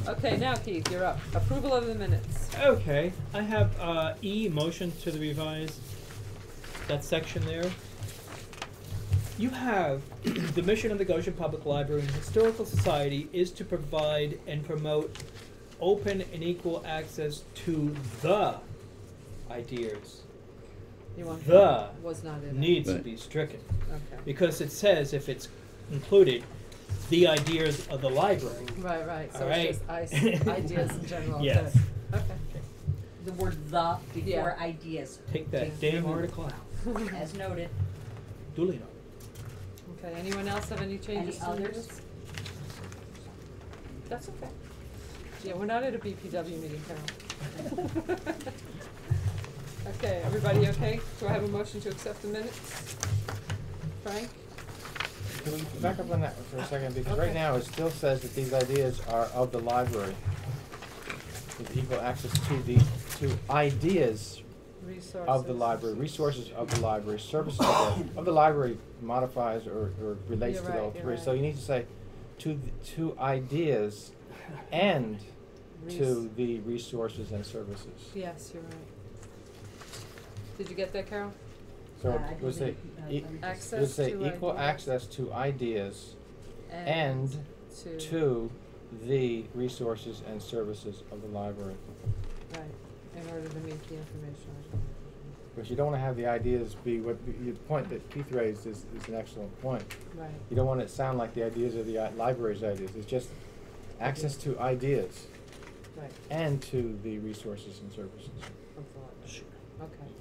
Okay, now Keith, you're up. Approval of the minutes. Okay, I have E, motion to the revised, that section there. You have, the mission of the Goshen Public Library and Historical Society is to provide and promote open and equal access to the ideas. You want The was not in it. needs to Right. be stricken, Okay. because it says if it's included, the ideas of the library. Right. So All it's right. just ideas in general. Yes. Good. Okay. The word "the" before Yeah. ideas, Take that damn article out. as noted. Duly noted. Okay, anyone else have any changes Any to the others? minutes? That's okay. Yeah, we're not at a BPW meeting, Carol. Okay, everybody okay? Do I have a motion to accept the minutes? Frank? Can we back up on that for a second, because Okay. right now it still says that these ideas are of the library. With equal access to ideas Resources. of the library, resources of the library, services of the library modifies or relates You're to all right, you're three. right. So you need to say to ideas and to the resources and services. Yes, you're right. Did you get that, Carol? So I it would say, didn't, Access it would say to equal ideas. access to ideas and to. to the resources and services of the library. Right, in order to meet the information. Because you don't want to have the ideas be what, the point that Keith raised is an excellent point. Right. You don't want it to sound like the ideas of the library's ideas. It's just access to ideas Right. and to the resources and services. Of the library. Sure. Okay.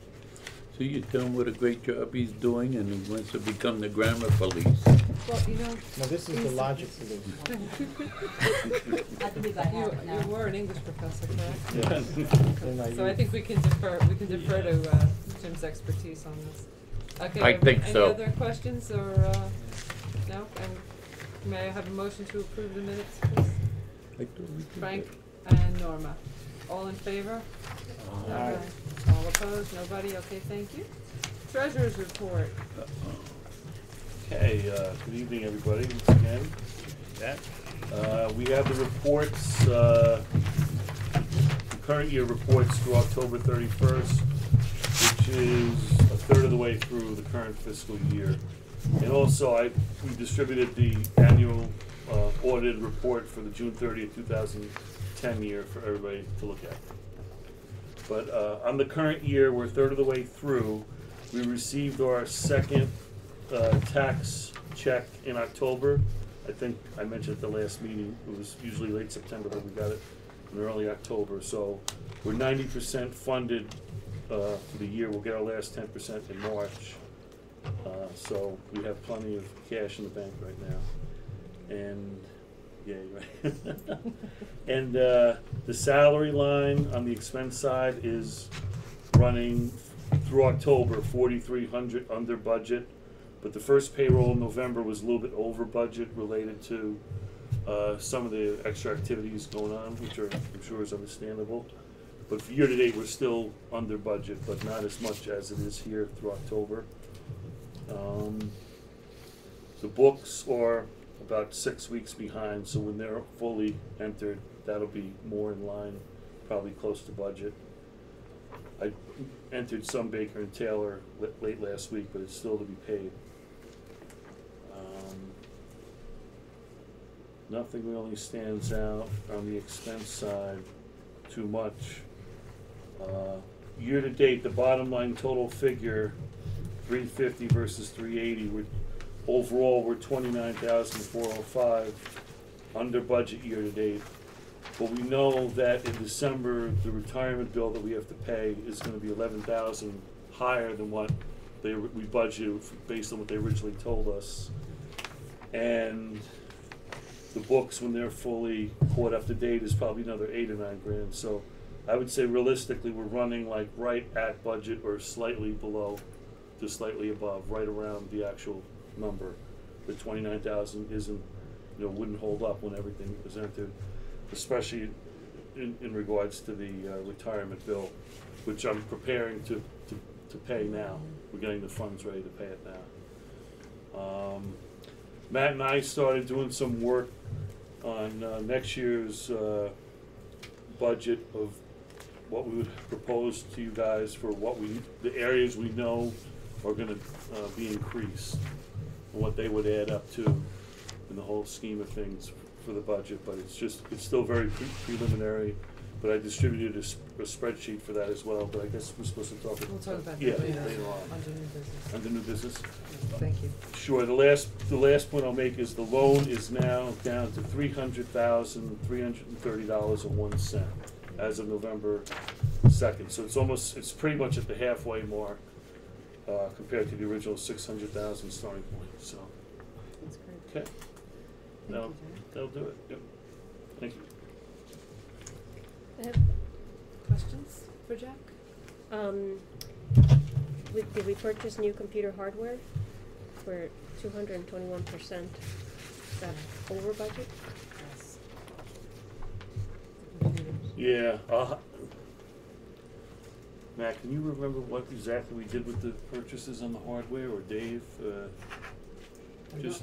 So you tell him what a great job he's doing, and he wants to become the grammar police. Well, you know. Now, this is the logic for this. I believe I have it now. You were an English professor, correct? Yes. And I So I use- think we can defer to Jim's expertise on this. Okay. I think so. Any other questions or, no? And may I have a motion to approve the minutes, please? Frank and Norma. All in favor? Aye. All opposed? Nobody? Okay, thank you. Treasurer's report. Okay, good evening, everybody, once again. We have the reports, the current year reports through October 31st, which is a third of the way through the current fiscal year. And also, we distributed the annual audited report for the June 30th, 2010 year for everybody to look at. But on the current year, we're a third of the way through. We received our second tax check in October. I think I mentioned at the last meeting, it was usually late September, but we got it in early October. So we're 90% funded for the year. We'll get our last 10% in March. So we have plenty of cash in the bank right now. And yeah, you're right. And the salary line on the expense side is running through October, 4,300 under budget. But the first payroll in November was a little bit over budget related to some of the extra activities going on, which are, I'm sure is understandable. But for year to date, we're still under budget, but not as much as it is here through October. The books are about 6 weeks behind, so when they're fully entered, that'll be more in line, probably close to budget. I entered some Baker and Taylor late last week, but it's still to be paid. Nothing really stands out on the expense side too much. Year to date, the bottom line total figure, 350 versus 380. Overall, we're 29,405 under budget year to date. But we know that in December, the retirement bill that we have to pay is going to be 11,000 higher than what we budgeted based on what they originally told us. And the books, when they're fully caught up to date, is probably another 8 or 9 grand. So I would say realistically, we're running like right at budget or slightly below to slightly above, right around the actual number. The 29,000 isn't, wouldn't hold up when everything was entered, especially in regards to the retirement bill, which I'm preparing to pay now. We're getting the funds ready to pay it now. Matt and I started doing some work on next year's budget of what we would propose to you guys for what the areas we know are gonna be increased, and what they would add up to in the whole scheme of things for the budget, but it's still very preliminary. But I distributed a spreadsheet for that as well, but I guess we're supposed to talk about. We'll talk about Yeah, that later, later on. under new business. Under new business. Thank you. Sure, the last point I'll make is the loan is now down to $300,330.01 as of November 2nd. So it's pretty much at the halfway mark, compared to the original 600,000 starting point, so, That's great. okay, Thank No. you, Jack. that'll do it, yep, thank you. Questions for Jack? Did we purchase new computer hardware for 221%? Is that over budget? Yes. Yeah, Matt, can you remember what exactly we did with the purchases on the hardware, or Dave? Just,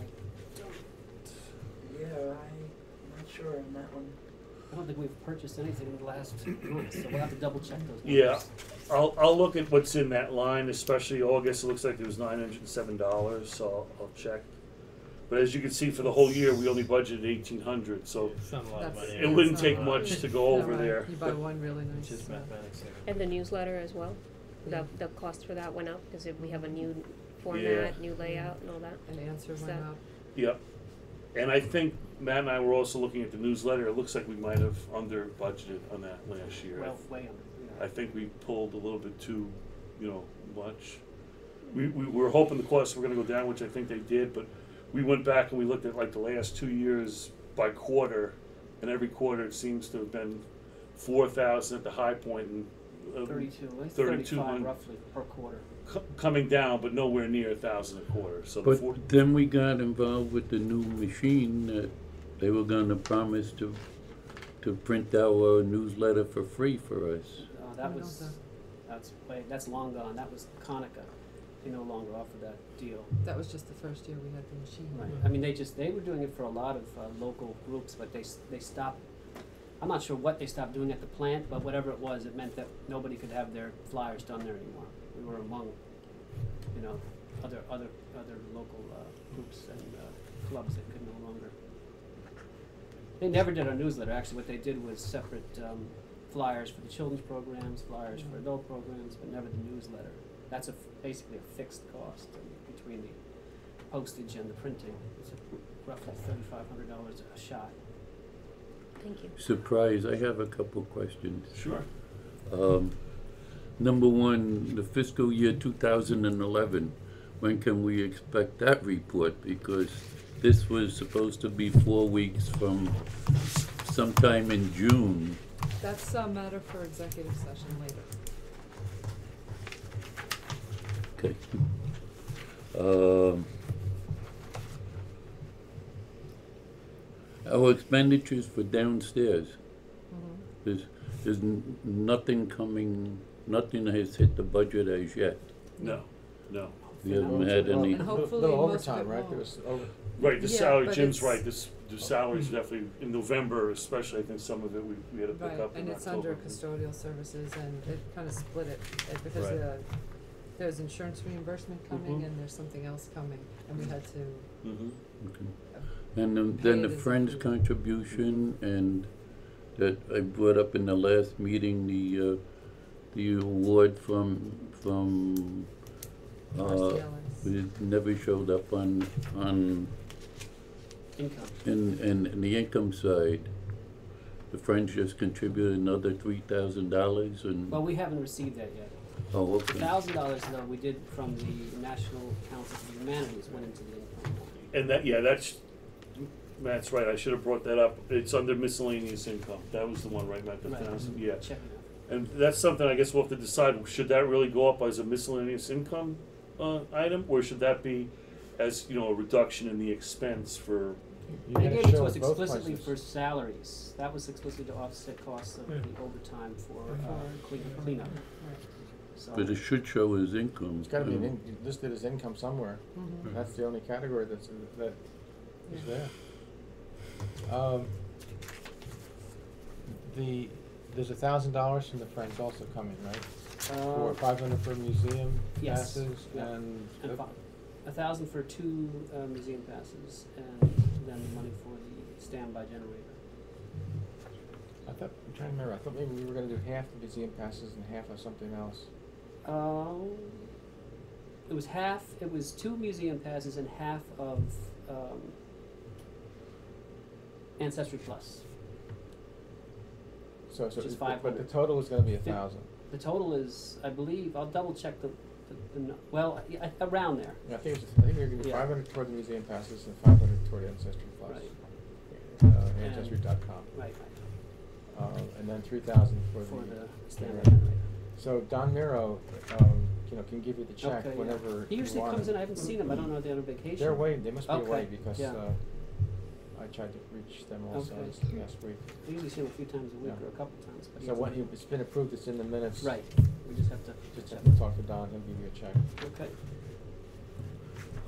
Yeah, I'm not sure on that one. I don't think we've purchased anything in the last month, so we'll have to double check those numbers. yeah, I'll look at what's in that line, especially August. It looks like there was $907, so I'll check. But as you can see, for the whole year, we only budgeted $1,800, so It's not a lot of That's- money. it wouldn't It's take not much to go No, over right. there. You buy one really nice. It's just mathematics there. And the newsletter as well? Yeah. The cost for that went up because we have a new format, new layout and all that? An answer Is went that- up. Yep. And I think Matt and I were also looking at the newsletter. It looks like we might have under budgeted on that last year. Well, way under, I think we pulled a little bit too, much. We were hoping the costs were gonna go down, which I think they did, but we went back and we looked at like the last 2 years by quarter, and every quarter it seems to have been 4,000 at the high point and 32, 32 35 and- roughly per quarter. coming down, but nowhere near 1,000 a quarter. So the But then we got involved with the new machine that they were gonna promise to print our newsletter for free for us. That We was, don't that's long gone. That was Conica. They no longer offer that deal. That was just the first year we had the machine. Right. I mean, they were doing it for a lot of local groups, but they stopped. I'm not sure what they stopped doing at the plant, but whatever it was, it meant that nobody could have their flyers done there anymore. We were among, other local groups and clubs that could no longer. They never did our newsletter. Actually, what they did was separate flyers for the children's programs, flyers for adult programs, but never the newsletter. That's basically a fixed cost between the postage and the printing. It's roughly $3,500 a shot. Thank you. Surprise, I have a couple questions. Sure. Number one, the fiscal year 2011, when can we expect that report? Because this was supposed to be 4 weeks from sometime in June. That's a matter for executive session later. Okay. Our expenditures for downstairs, there's nothing has hit the budget as yet. No. We haven't had any. And hopefully Little most of overtime, it right? won't. There was over. Right, the Yeah, salary, but Jim's it's- right, the salary's definitely, in November especially, I think some of it we had to pick Right, up in and it's under October. custodial services, and it kind of split it, because Right. there's insurance reimbursement coming, Mhm. and there's something else coming, and we had to, Mhm. Okay. And then Pay the it as Friends included. contribution, and that I brought up in the last meeting, the award from RCLS. it never showed up on Income. in the income side. The Friends just contributed another $3,000 and, Well, we haven't received that yet. oh, okay. $1,000 though we did from the National Council for the Humanities went into the income line. And that's, Matt's right, I should have brought that up. It's under miscellaneous income. That was the one, right, Matt, the Right. 1,000, yeah. Check it out. And that's something I guess we'll have to decide, should that really go up as a miscellaneous income item, or should that be as, a reduction in the expense for, You They gotta gave it to show us both explicitly places. for salaries. That was explicitly to offset costs of Yeah. the overtime for For cleanup. Right. So But it should show as income. It's gotta be listed as income somewhere. Mhm. That's the only category that is Yeah. there. There's $1,000 from the Friends also coming, right? For Uh, 500 for museum Yes, passes yeah. and. and 1,000 for 2 museum passes, and then the money for the standby generator. I'm trying to remember, I thought maybe we were gonna do half the museum passes and half of something else. It was half. It was 2 museum passes and half of Ancestry Plus. So, Which is but the 500. total is gonna be 1,000. The total is, I believe, I'll double check well, yeah, around there. Yeah, I think we were gonna do Yeah. 500 toward the museum passes and 500 toward Ancestry Plus. Right. Ancestry.com. Right. And then 3,000 for For the. the standby generator. generator. So Don Miro, can give you the check Okay, yeah. whenever He you usually want comes it. in. I haven't seen him. I don't know if they're on vacation. They're away, they must be away Okay, because, yeah. I tried to reach them also Okay. last week. I usually see him a few times a week Yeah. or a couple times. But he So hasn't- it's been approved, it's in the minutes. Right. We just have to. Just have to talk to Don, he'll give you a check.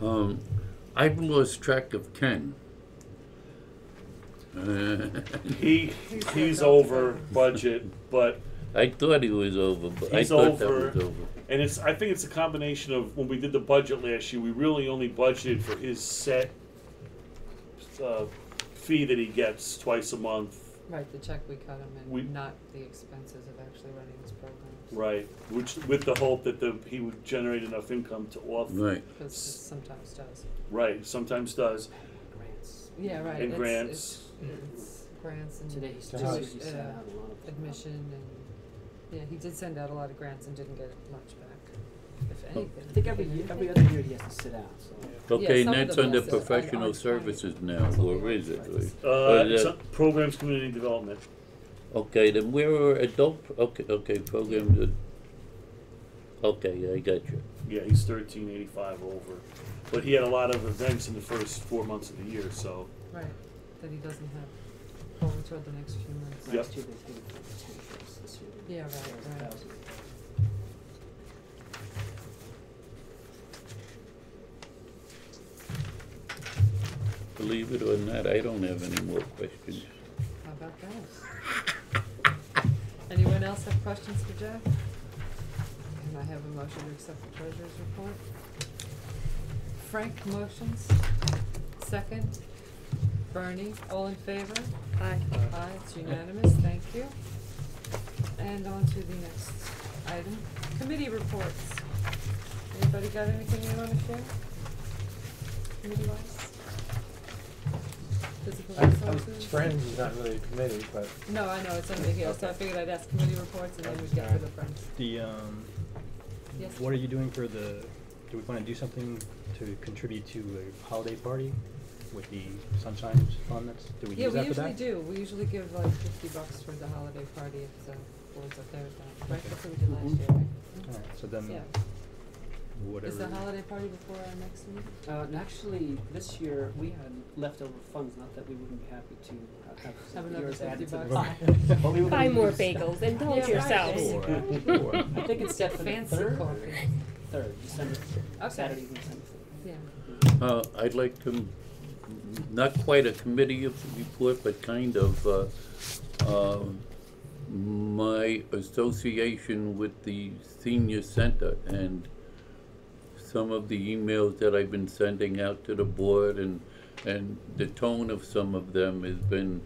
Okay. I've lost track of Ken. He's over budget, but I thought he was over, but I He's thought that over. was over. and I think it's a combination of when we did the budget last year, we really only budgeted for his set fee that he gets twice a month. Right, the check we cut him We- and not the expenses of actually running his programs. Right, which with the hope that he would generate enough income to off. Right. Because it sometimes does. Right, sometimes does. Grants. Yeah, right. And it's- grants. It's grants and Today he's So just how- he sent out a lot of admission and, yeah, he did send out a lot of grants and didn't get much back, if anything. I think every other year he has to sit out. So. Okay, some and of that's them under yes, on professional 20. services now, That's what or we is it? want. Or is It's that- programs, community development. Okay, then where are adult, okay, programs, okay, I got you. Yeah, he's 1385 over, but he had a lot of events in the first 4 months of the year, so. Right, that he doesn't have going toward the next few months. Yep. Last year they paid for 10 trips. This year they Yeah, paid right, for right. 1,000. Believe it or not, I don't have any more questions. How about that? Anyone else have questions for Jeff? Can I have a motion to accept the treasurer's report? Frank motions, second. Bernie, all in favor? Aye. Aye, it's unanimous, thank you. And on to the next item, committee reports. Anybody got anything they wanna share? Committee-wise? Physical resources? Friends is not really a committee, but. No, I know, it's under here, so I figured I'd ask committee reports and then we'd get to the friends. Yes? What are you doing for do we wanna do something to contribute to a holiday party with the Sunshine Fund do we Yeah, use we that for usually that? do. We usually give like $50 for the holiday party if the board's okay with that. Right, that's what we did last year, right? Alright, so then, Yeah. whatever. Is the holiday party before our next meeting? And actually, this year we had leftover funds. Not that we wouldn't be happy to have Have some another yours added to the $50. pie. But we were Buy gonna more use- bagels, indulge Yeah, right. yourselves. I think it's set for the Fancy third. coffee. Third, December. Okay. Saturday, December 3rd. Yeah. I'd like to, not quite a committee report, but kind of, my association with the senior center and some of the emails that I've been sending out to the board and the tone of some of them has been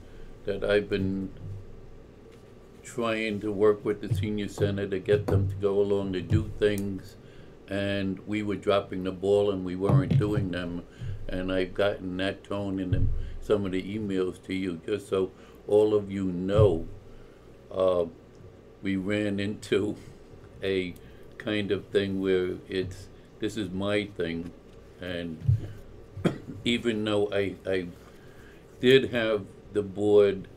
that I've been trying to work with the senior center to get them to go along to do things, and we were dropping the ball and we weren't doing them. And I've gotten that tone in some of the emails to you, just so all of you know. We ran into a kind of thing where this is my thing, and even though I did have the board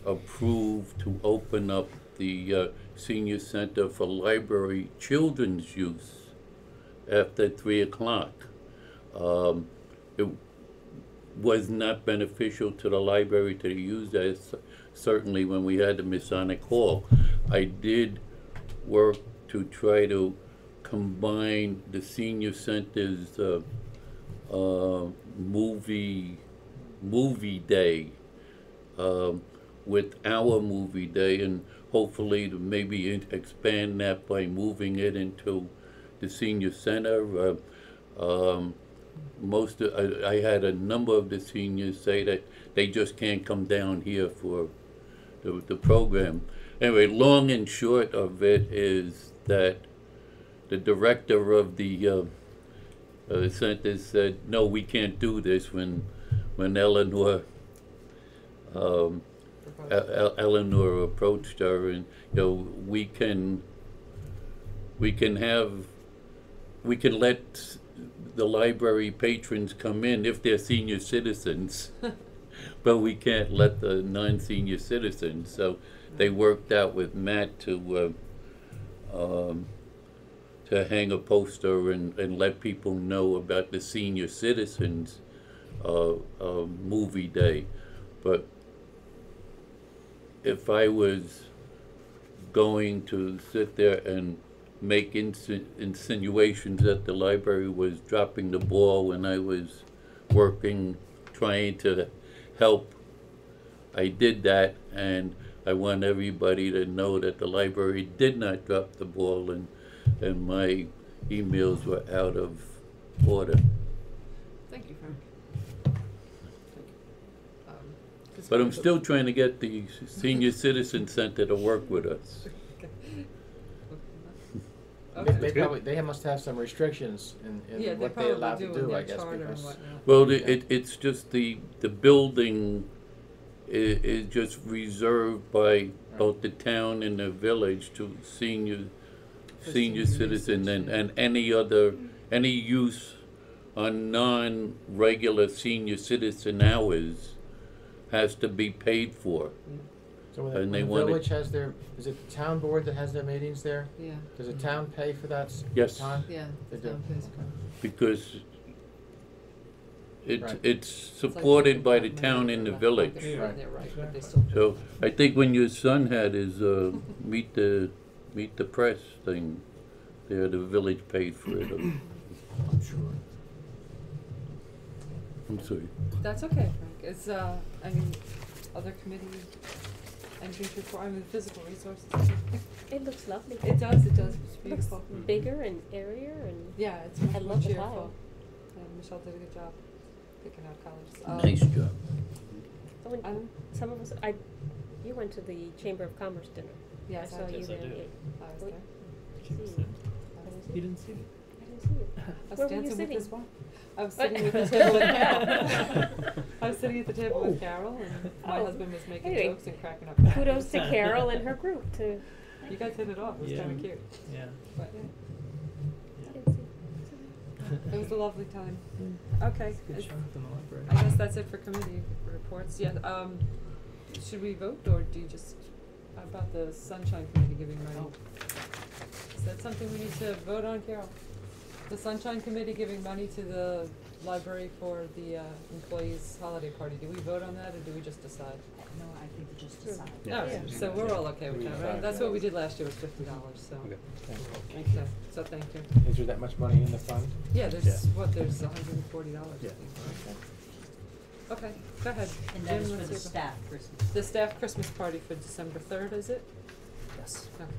approve to open up the senior center for library children's use after 3 o'clock. It was not beneficial to the library to use that, certainly when we had the Masonic Hall. I did work to try to combine the senior center's movie day with our movie day, and hopefully to maybe expand that by moving it into the senior center. I had a number of the seniors say that they just can't come down here for the program. Anyway, long and short of it is that the director of the center said, no, we can't do this when Eleanor Eleanor approached her, and we can let the library patrons come in if they're senior citizens, but we can't let the non-senior citizens. So they worked out with Matt to hang a poster and let people know about the senior citizens movie day. But if I was going to sit there and make insinuations that the library was dropping the ball when I was working, trying to help, I did that, and I want everybody to know that the library did not drop the ball, and my emails were out of order. Thank you, Frank. But I'm still trying to get the Senior Citizen Center to work with us. Okay. They must have some restrictions in what they're allowed to do, I guess, because. Well, it's just the building is just reserved by both the town and the village to senior citizen, and any use on non-regular senior citizen hours has to be paid for. So when the village has is it the town board that has their meetings there? Yeah. Does the town pay for that Yes. time? Yeah. They do. Because Right. it's supported by the town and the village. Right. So I think when your son had his meet the press thing, there the village paid for it. I'm sure. I'm sorry. That's okay, Frank. It's I mean, other committee entries report. I mean, physical resources. It looks lovely. It does. It does. It's Looks beautiful. bigger and airier and. Yeah, it's I much more love the cheerful. tile. Michelle did a good job picking out colors. Nice job. Oh, and some of us, you went to the Chamber of Commerce dinner. Yes, I saw I did. you there. I did. I was Wait, there. see you. You didn't see me? I didn't see you. I was Where were you dancing with sitting? his wife. I was sitting with the table with Carol. I was sitting at the table with Carol, and my Oh. husband was making Anyway, jokes and cracking up. Kudos to Carol and her group to. You guys hit it off. It was Yeah. kind of cute. Yeah. But I didn't see. it was a lovely time. Okay. Good is- show from the library. I guess that's it for committee reports. Yeah. Should we vote, or do you just about the Sunshine Committee giving money? Is that something we need to vote on, Carol? The Sunshine Committee giving money to the library for the employees' holiday party. Do we vote on that, or do we just decide? No, I think we just decide. Yeah. Oh, yeah. So we're all okay with We that, decide, right? That's yeah. what we did last year, was $50, so. Okay. Thank you. So thank you. Is there that much money in the fund? Yeah, there's, Yeah. there's $140, I Yeah. think, right? Okay, go ahead. And that is Jim, for let's the hear staff Christmas. The staff Christmas party for December 3rd, is it? Yes. Okay.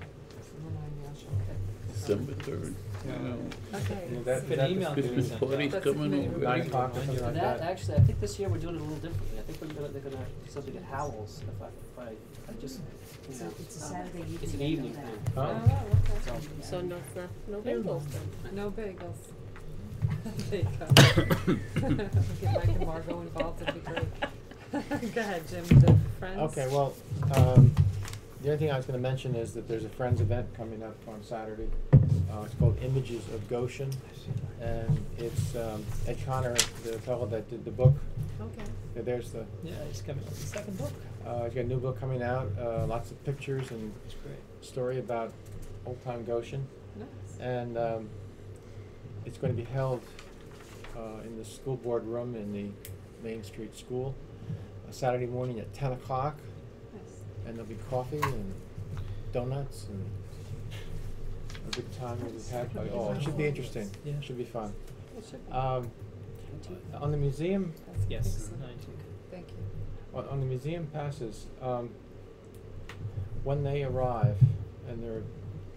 Remind me, I'll show, okay. December 3rd. Okay. Is that- Good email. Christmas party's That's a coming committee over. 9 o'clock or something like That, that? actually, I think this year we're doing it a little differently. I think they're gonna do something at Howells, if I just, It's you know. a Saturday evening. It's an I know evening that. thing. Oh, Huh? okay. So no bagels then. No bagels. There you go. Get Mike and Margot involved, it'd be great. Go ahead, Jim, the friends. Okay, well, the other thing I was gonna mention is that there's a Friends event coming up on Saturday. It's called Images of Goshen, and it's Ed Connor, the fellow that did the book. Okay. There's the, Yeah, he's coming up with the second book. he's got a new book coming out, lots of pictures and It's great. story about old time Goshen. Nice. And it's going to be held in the school board room in the Main Street School, Saturday morning at 10 o'clock. Nice. And there'll be coffee and donuts and a good time will be had by all. It should be interesting. Yeah. Should be fun. It should be. On the museum, That's Yes. excellent. 19. Thank you. On the museum passes, when they arrive and they're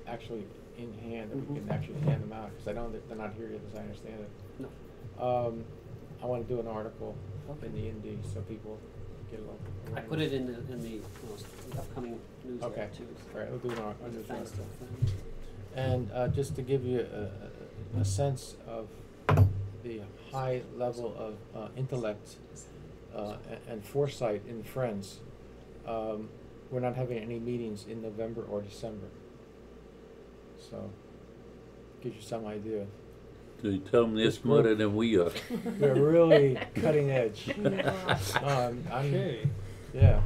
actually in hand, and we can actually hand them out, because I know that they're not here yet, as I understand it. No. I wanna do an article Okay. in the Indy so people get a little. I put it in the upcoming newsletter Okay. too. All right, we'll do an As a article. thanks to friends. And just to give you a sense of the high level of intellect and foresight in Friends, we're not having any meetings in November or December. So, gives you some idea. So you tell them they're This smarter group- than we are. We're really cutting edge. Okay. Yeah.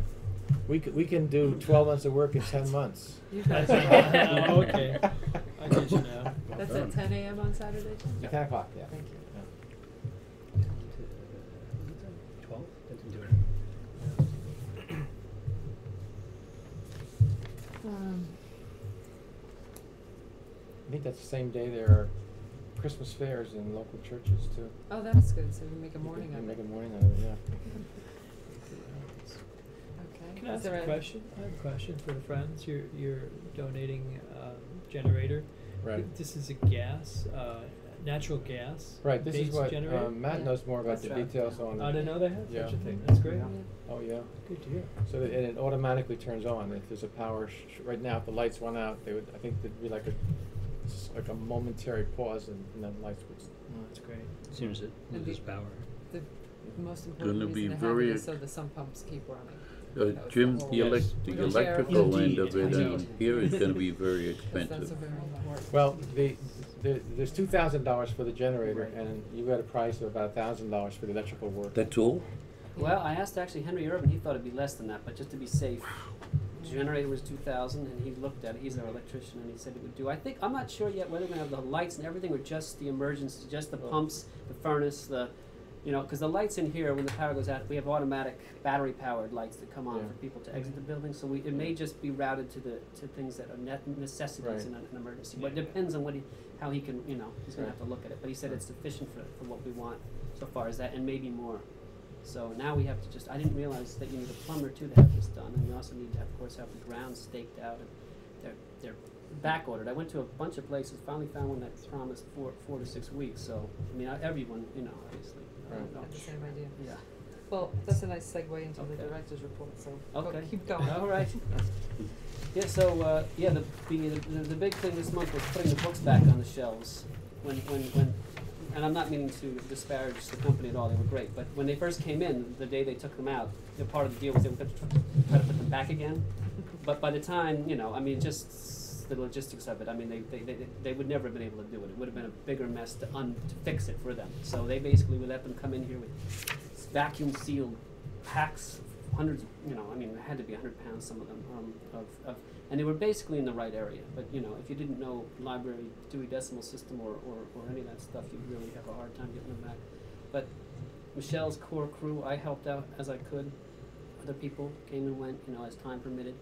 We can do 12 months of work in 10 months. You guys That's- okay. I get you now. That's at 10 a.m. on Saturday? Tim? 10 o'clock, yeah. Thank you. Yeah. 12? Doesn't do it. I think that's the same day there are Christmas fairs in local churches too. Oh, that's good, so we make a morning You of make it. a morning out of it, yeah. Okay. Can I Is ask there a question? I have a question for the friends. You're donating generator. Right. This is a gas, natural gas. Right, this is based what, generator? Matt Yeah. knows more about the That's right. details on I it. didn't know they had Yeah. such a thing. That's great. Yeah. Oh, yeah. Good to hear. So and it automatically turns on if there's a power, right now, if the lights went out, they would, I think there'd be like a momentary pause and then lights would. Oh, that's great. As soon as it And loses the- power. The most important Gonna be reason to have it very is so the sump pumps keep running. Jim, whole- the Yes. We the don't share electrical end Indeed. of it Indeed. here is gonna be very 'Cause that's a expensive. very important. Well, there's $2,000 for the generator and you got a price of about $1,000 for the electrical work. That's all? Well, I asked actually Henry Urban, he thought it'd be less than that, but just to be safe. The generator was 2,000 and he looked at it, he's our electrician, and he said it would do. I'm not sure yet whether we're gonna have the lights and everything or just the emergency, just the pumps, the furnace, cause the lights in here, when the power goes out, we have automatic battery powered lights that come on Yeah. for people to exit the building, so it may just be routed to things that are necessities Right. in an emergency. But it depends on how he can, he's gonna have to look at it, but he said it's sufficient for what we want so far as that, and maybe more. So now we have to I didn't realize that you need a plumber too to have this done, and we also need to, of course, have the ground staked out, and they're back ordered. I went to a bunch of places, finally found one that promised 4 to 6 weeks, so, everyone, obviously. Right. Had the same idea. Yeah. Well, that's a nice segue into the Okay. director's report, so Okay. keep going. All right. Yeah, so, the big thing this month was putting the books back on the shelves. When, and I'm not meaning to disparage the company at all, they were great, but when they first came in, the day they took them out, part of the deal was they were gonna try to put them back again. But by the time, just the logistics of it, they would never have been able to do it. It would have been a bigger mess to fix it for them. So they basically would let them come in here with vacuum sealed packs, hundreds, it had to be 100 pounds, some of them, and they were basically in the right area. But, if you didn't know library Dewey Decimal System or any of that stuff, you'd really have a hard time getting them back. But Michelle's core crew, I helped out as I could. Other people came and went, as time permitted.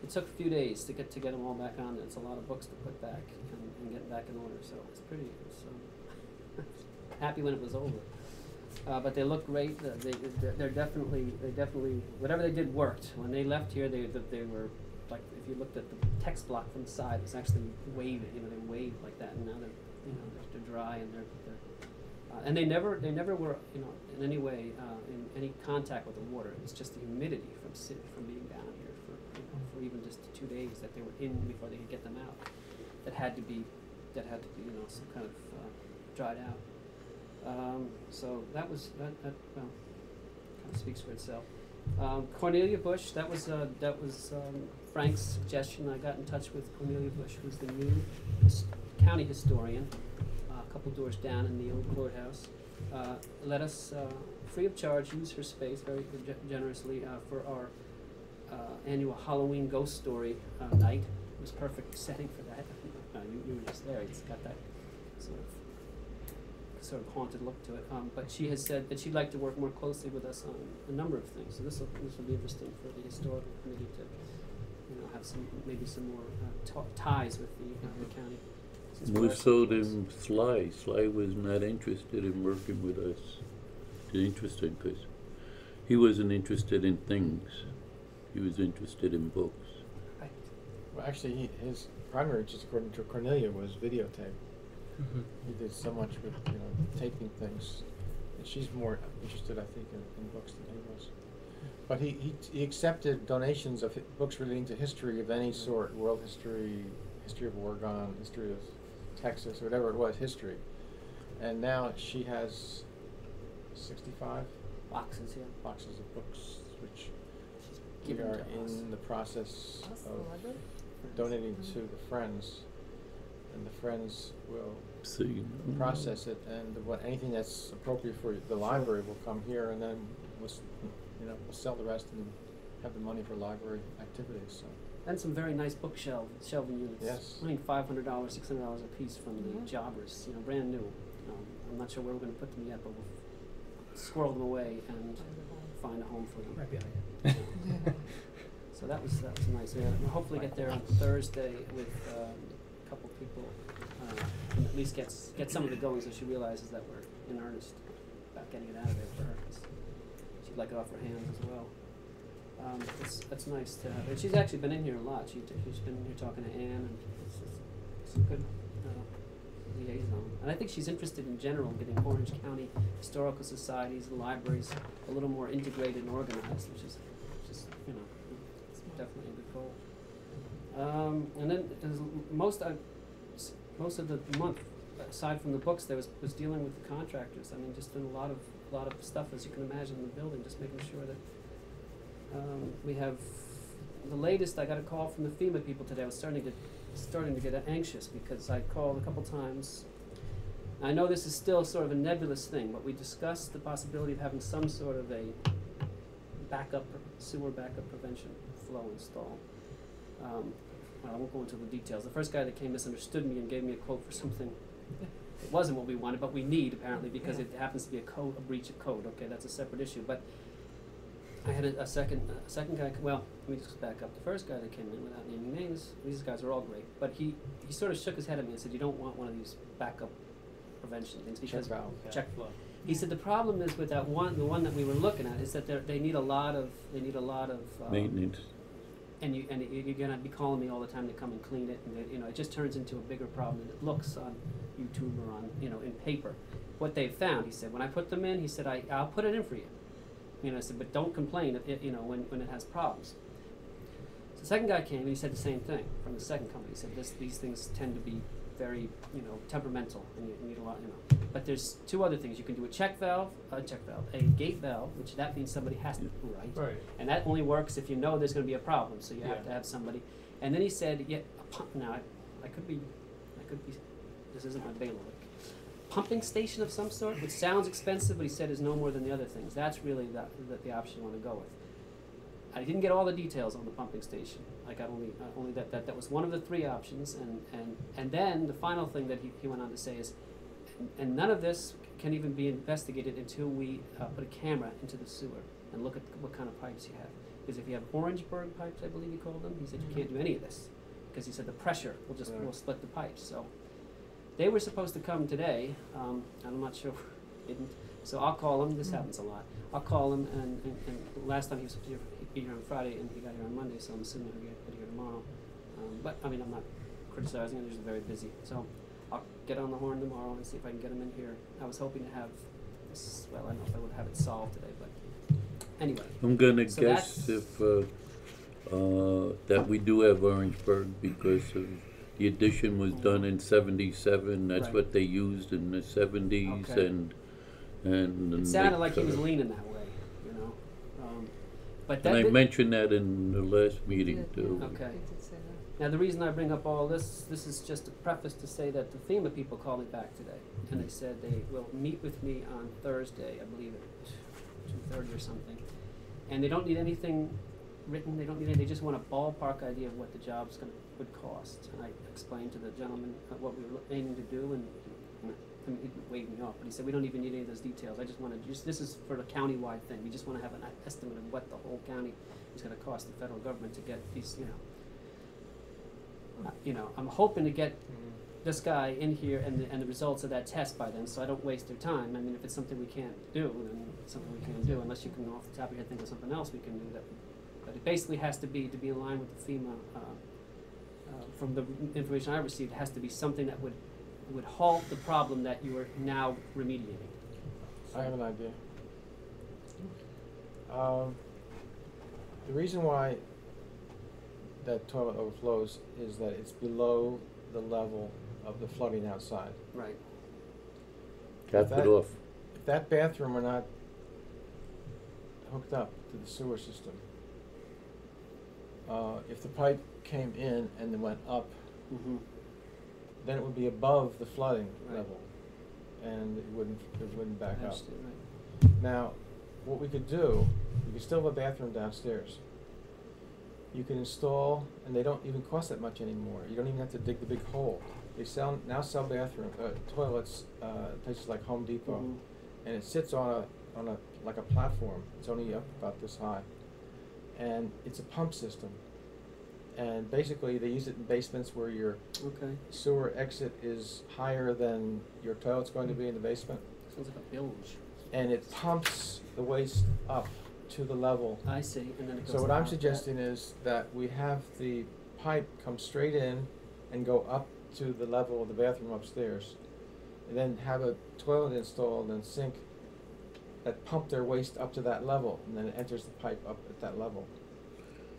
It took a few days to get them all back on. It's a lot of books to put back and get back in order. So it's pretty. Happy when it was over. But they look great. They're definitely whatever they did worked. When they left here, they were like, if you looked at the text block from the side, it's actually waving. They waved like that, and now they're dry and and they never were in any way in any contact with the water. It's just the humidity from being down here for even just 2 days that they were in before they could get them out. That had to be some kind of dried out. So that was that kind of speaks for itself. Cornelia Bush, that was Frank's suggestion. I got in touch with Cornelia Bush, who's the new county historian, a couple doors down in the old courthouse. Let us, free of charge, use her space very generously for our annual Halloween ghost story night. It was perfect setting for that. You were just there. It's got that sort of haunted look to it. But she has said that she'd like to work more closely with us on a number of things. So this will be interesting for the historical committee to have some more ties with the county. since we More are so close. than Sly. Sly was not interested in working with us. It's interesting because He wasn't interested in things. He was interested in books. Right. Well, actually, his primary interest, according to Cornelia, was videotape. Mm-hmm. He did so much with, taping things. And she's more interested, I think, in books than he was. But he accepted donations of books relating to history of any sort, world history, history of Oregon, history of Texas, whatever it was, history. And now she has 65 Boxes, yeah. boxes of books, which we Given are to us. in the process Us, the of library? donating Mhm. to the Friends. And the Friends will See. process it, and anything that's appropriate for the library will come here, and then we'll sell the rest and have the money for library activities, so. And some very nice shelving units. Yes. I mean, $500, $600 a piece from the Mhm. jobbers, brand new. I'm not sure where we're gonna put them yet, but we'll squirrel them away and find a home for them. Right behind you. So that was nice. We'll hopefully get there on Thursday with a couple people, and at least get some of it going so she realizes that we're in earnest about getting it out of there for her. 'Cause she'd like it off her hands as well. That's nice to have. And she's actually been in here a lot. She's been in here talking to Ann, and it's a good liaison. And I think she's interested in general in getting Orange County historical societies and libraries a little more integrated and organized, which is definitely a good goal. And then most of the month, aside from the books, there was dealing with the contractors. I mean, just doing a lot of stuff, as you can imagine, in the building, just making sure that we have the latest. I got a call from the FEMA people today. I was starting to get anxious because I called a couple times. I know this is still sort of a nebulous thing, but we discussed the possibility of having some sort of a sewer backup prevention flow installed. I won't go into the details. The first guy that came misunderstood me and gave me a quote for something. It wasn't what we wanted, but we need apparently because it happens to be a breach of code. Okay, that's a separate issue. But I had a second guy. Well, let me just back up. The first guy that came in, without naming names, these guys are all great, but he sort of shook his head at me and said, "You don't want one of these backup prevention things because Check valve. check flow." He said the problem is with that one, the one that we were looking at, is that they need a lot of Maintenance. and you're gonna be calling me all the time to come and clean it, and it just turns into a bigger problem than it looks on YouTube or on in paper. What they found, he said, when I put them in, he said I'll put it in for you. I said, but don't complain when it has problems. So the second guy came and he said the same thing from the second company. He said these things tend to be very temperamental, and you need a lot. But there's two other things you can do: a gate valve, which that means somebody has to Right. and that only works if you know there's going to be a problem. So you have to have somebody. And then he said, a pump. Now I could be. This isn't my bailiwick. Pumping station of some sort, which sounds expensive, but he said is no more than the other things. That's really the option you want to go with. I didn't get all the details on the pumping station. I got only that was one of the three options, and then the final thing that he went on to say is, and none of this can even be investigated until we put a camera into the sewer and look at what kind of pipes you have. Because if you have Orangeburg pipes, I believe he called them, he said you can't do any of this because he said the pressure will split the pipes. So they were supposed to come today. I'm not sure, didn't. So I'll call him. This happens a lot. I'll call him, and last time he was supposed to be here on Friday, and he got here on Monday, so I'm assuming he'll get here tomorrow. But I mean, I'm not criticizing him. They're just very busy. So I'll get on the horn tomorrow and see if I can get him in here. I was hoping to have this. Well, I don't know if I would have it solved today, but anyway. I'm gonna So guess that's- if that we do have Orangeburg because of the addition was done in '77. That's Right. what they used in the '70s, Okay. and It sounded like he was leaning that way, but that And I did- mentioned that in the last meeting Yeah, too. yeah. Okay. He did say that. Now, the reason I bring up all this is just a preface to say that the FEMA people called me back today, and they said they will meet with me on Thursday, I believe at 2:30 or something. And they don't need anything written, they don't need anything, they just want a ballpark idea of what the job's would cost. And I explained to the gentleman what we were aiming to do, and he waved me off, but he said, we don't even need any of those details. I just want to this is for the county-wide thing. We just want to have an estimate of what the whole county is going to cost the federal government to get these, I'm hoping to get this guy in here and the results of that test by then, so I don't waste their time. I mean, if it's something we can't do, then it's something we can't do, unless you can off the top of your head think of something else we can do that. But it basically has to be in line with the FEMA, from the information I received, it has to be something that would halt the problem that you are now remediating. I have an idea. The reason why that toilet overflows is that it's below the level of the flooding outside. Right. Cap That- it off. If that bathroom were not hooked up to the sewer system, if the pipe came in and then went up, Mm-hmm. then it would be above the flooding Right. level, and it wouldn't back up. Understood, right. Now, what we could do, you could still have a bathroom downstairs. You can install, and they don't even cost that much anymore. You don't even have to dig the big hole. They now sell bathroom toilets places like Home Depot, Mhm. and it sits on a like a platform. It's only up about this high, and it's a pump system. And basically, they use it in basements where your Okay. sewer exit is higher than your toilet's going to be in the basement, Sounds like a bilge. and it pumps the waste up to the level. I see, and then it goes. So what I'm out suggesting is that we have the pipe come straight in and go up to the level of the bathroom upstairs, and then have a toilet installed and sink that pump their waste up to that level, and then it enters the pipe up at that level.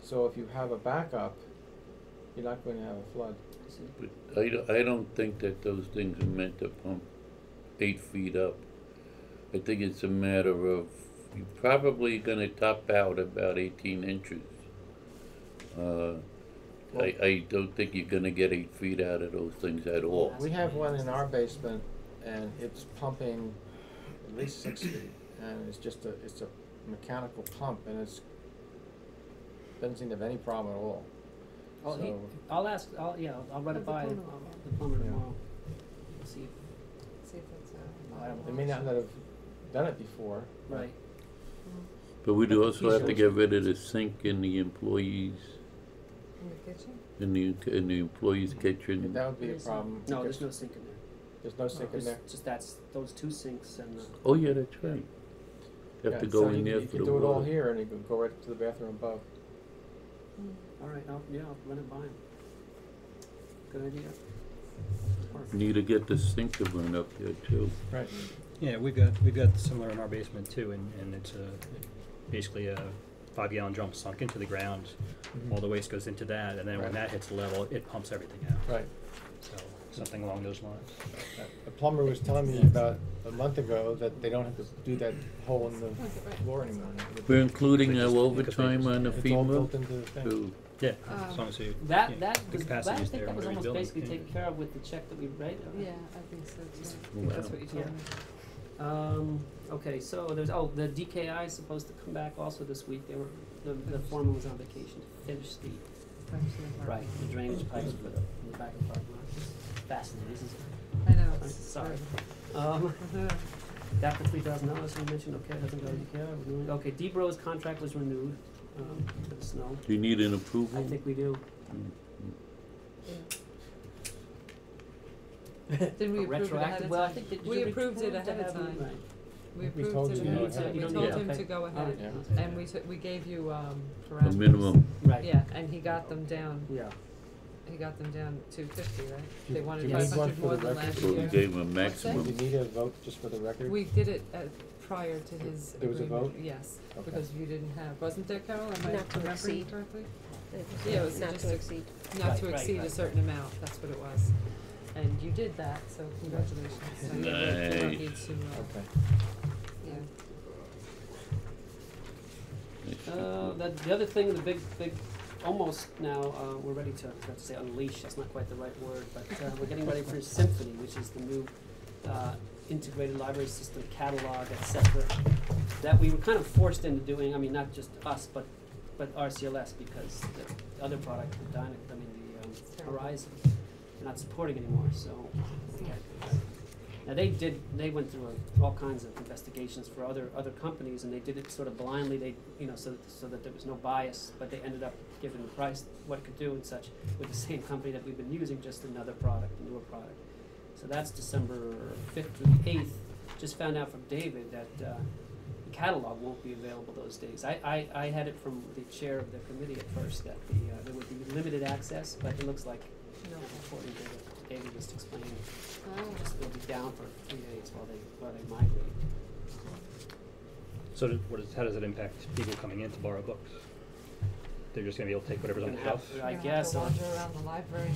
So if you have a backup, you're not going to have a flood. I see. But I don't think that those things are meant to pump 8 feet up. I think it's a matter of, you're probably gonna top out about 18 inches. I don't think you're gonna get 8 feet out of those things at all. We have one in our basement, and it's pumping at least 6 feet, and it's a mechanical pump, and doesn't seem to have any problem at all. Oh, So- I'll run it by Have the the plumber. plumber Yeah. tomorrow. See, See if that's They may not have done it before. but right. But we do also have to Easy. get rid of the sink in the employees, In the kitchen? in the employees' kitchen. That would be a There's problem. No, there's because no sink in there. There's no sink in there. Just those 2 sinks and Oh, yeah, that's right. You have to Yeah, go so in there you for can the do it all water. here, and you can go right to the bathroom above. all right, I'll run it by him. Good idea. Work. Need to get the sink to run up there too. Right. Yeah, we've got similar in our basement too, and it's basically a 5-gallon drum sunk into the ground. All the waste goes into that, and then when Right. that hits the level, it pumps everything out. Right. So something along those lines. A plumber was telling me about a month ago that they don't have to do that hole in the floor anymore. We're including They our just- overtime on the It's all built FEMA into the thing. too. Yeah, as long as you That yeah, that the was, capacity I is think there that was when almost rebuilding. basically Yeah. taken care of with the check that we wrote. Yeah, I think so too. I think Wow. that's what you told Yeah. me. Okay, so the DKI is supposed to come back also this week. The foreman was on vacation to finish the drainage pipes for the back of the parking lot. It's fascinating, isn't it? I know, I'm it's sorry. terrible. That for $3,000, you mentioned, okay, doesn't go to DKI, renewing. Okay, Debro's contract was renewed, for the snow. Do you need an approval? I think we do. Did we approve it ahead Retroactive, of well, I time? think that We approved it ahead of have time. Right. We We approved told it you to ahead go of time. ahead. We You don't told need him to to pay. go ahead. Yeah. And we gave you, A parameters. minimum. Right. Yeah, and he got them down, Yeah. he got them down to 50, right? Do They you wanted need 500 one for more the than record? last So we year. gave him a What's Do maximum. you need a vote just for the record? We did it prior to his There was a agreement. vote? Yes, Okay. because you didn't have, wasn't there, Carol? Am I Not to remembering exceed. correctly? It Yeah, it was not just to a- exceed. Not to Right, exceed a right. certain amount, that's what it was. And you did that, so congratulations. So you don't need Nice. to, Okay. yeah. The other thing, the big, almost now, we're ready to, I have to say unleash, that's not quite the right word, but we're getting ready for Symphony, which is the new integrated library system catalog, et cetera, that we were kind of forced into doing, I mean, not just us, but RCLS, because the other product, the Horizon, they're not supporting anymore, so Now they went through all kinds of investigations for other companies, and they did it sort of blindly. They, so that there was no bias, but they ended up giving the price what it could do and such with the same company that we've been using, just another product, a newer product. So that's December 5th through the 8th. Just found out from David that the catalog won't be available those days. I had it from the chair of the committee at first that there would be limited access, but it looks like, according to what David was explaining, it'll be down for 3 days while they migrate. So how does it impact people coming in to borrow books? They're just gonna be able to take whatever's on the shelf? I You're gonna guess. have Or to wander around the library.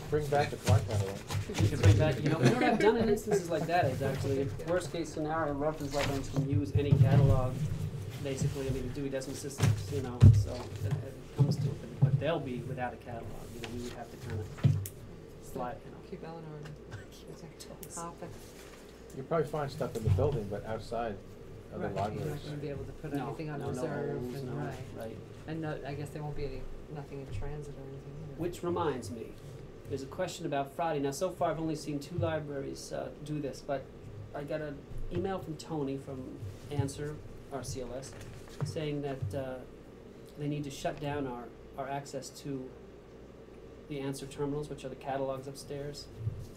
Bring back the Clark catalog. you can bring back, whenever I've done in instances like that, it's actually, worst case scenario, reference librarians can use any catalog, basically, I mean, the Dewey Decimal Systems, so it comes to it, but they'll be without a catalog, we would have to kind of slide, Keep Eleanor topic. You probably find stuff in the building, but outside of the Right, libraries. you're not gonna be able to put No, anything on no reserve holes, and, no, right. And no, I guess there won't be nothing in transit or anything either. Which reminds me, there's a question about Friday. Now, so far I've only seen 2 libraries do this, but I got an email from Tony from Answer, our CLS, saying that they need to shut down our access to the Answer terminals, which are the catalogs upstairs,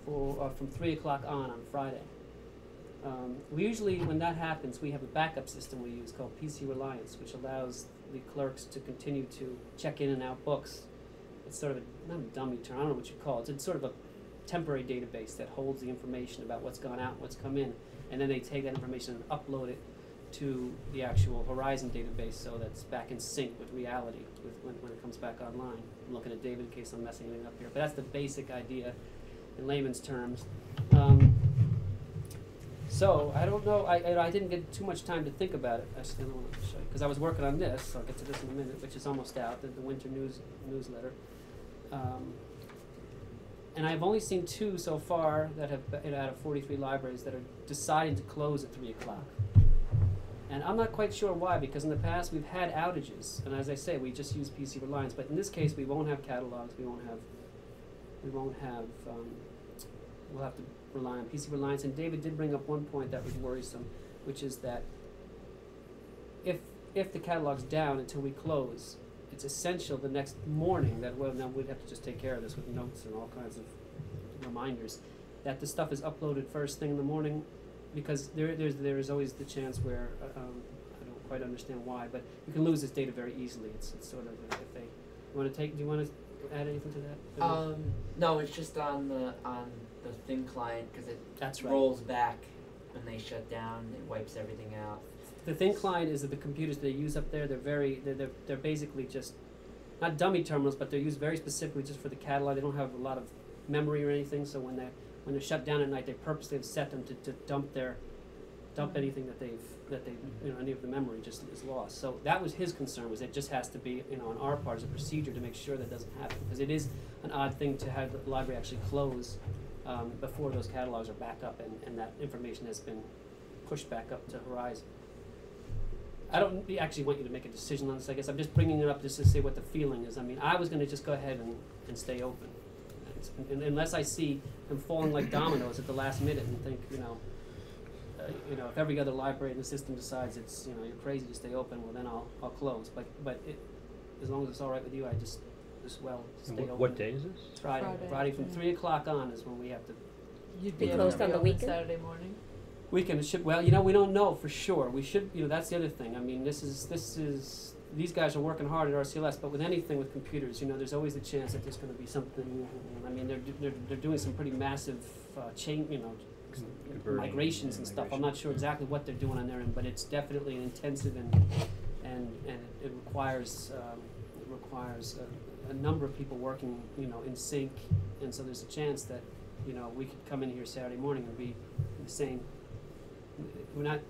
from 3 o'clock on Friday. We usually, when that happens, we have a backup system we use called PC Reliance, which allows the clerks to continue to check in and out books. It's sort of not a dummy term, I don't know what you call it. It's sort of a temporary database that holds the information about what's gone out and what's come in, and then they take that information and upload it to the actual Horizon database so that's back in sync with reality when it comes back online. I'm looking at David in case I'm messing anything up here, but that's the basic idea in layman's terms. So, I don't know, I didn't get too much time to think about it, I still want to show you, because I was working on this, so I'll get to this in a minute, which is almost out, the winter newsletter. And I've only seen 2 so far that have, out of 43 libraries that are deciding to close at 3 o'clock. And I'm not quite sure why, because in the past we've had outages, and as I say, we just use PC Reliance, but in this case we won't have catalogs, we'll have to rely on PC Reliance. And David did bring up one point that was worrisome, which is that if the catalog's down until we close, it's essential the next morning that, well, now we'd have to just take care of this with notes and all kinds of reminders, that the stuff is uploaded first thing in the morning, because there is always the chance where, I don't quite understand why, but you can lose this data very easily. It's sort of, if they, do you want to add anything to that? No, it's just on the thin client, because it That's right. rolls back when they shut down. It wipes everything out. The thin client is that the computers they use up there, they're basically just, not dummy terminals, but they're used very specifically just for the catalog. They don't have a lot of memory or anything, so when they're shut down at night, they purposely have set them to dump anything that any of the memory just is lost. So that was his concern, was it just has to be, on our part as a procedure to make sure that doesn't happen, because it is an odd thing to have the library actually close before those catalogs are back up and that information has been pushed back up to Horizon. I don't actually want you to make a decision on this, I guess. I'm just bringing it up just to say what the feeling is. I mean, I was going to just go ahead and stay open. And unless I see them falling like dominoes at the last minute and think, if every other library in the system decides it's, you're crazy to stay open, well then I'll close. But as long as it's all right with you, I just stay open. What day is this? Friday from 3 o'clock on is when we have to. You'd be They able closed to on be the open weekend? Saturday morning? Weekend should, well, we don't know for sure. We should, that's the other thing. I mean, this is these guys are working hard at RCLS, but with anything with computers, there's always a chance that there's going to be something. I mean, they're doing some pretty massive migrations and stuff. I'm not sure exactly what they're doing on their end, but it's definitely an intensive and it requires a number of people working, in sync, and so there's a chance that we could come in here Saturday morning and be the same.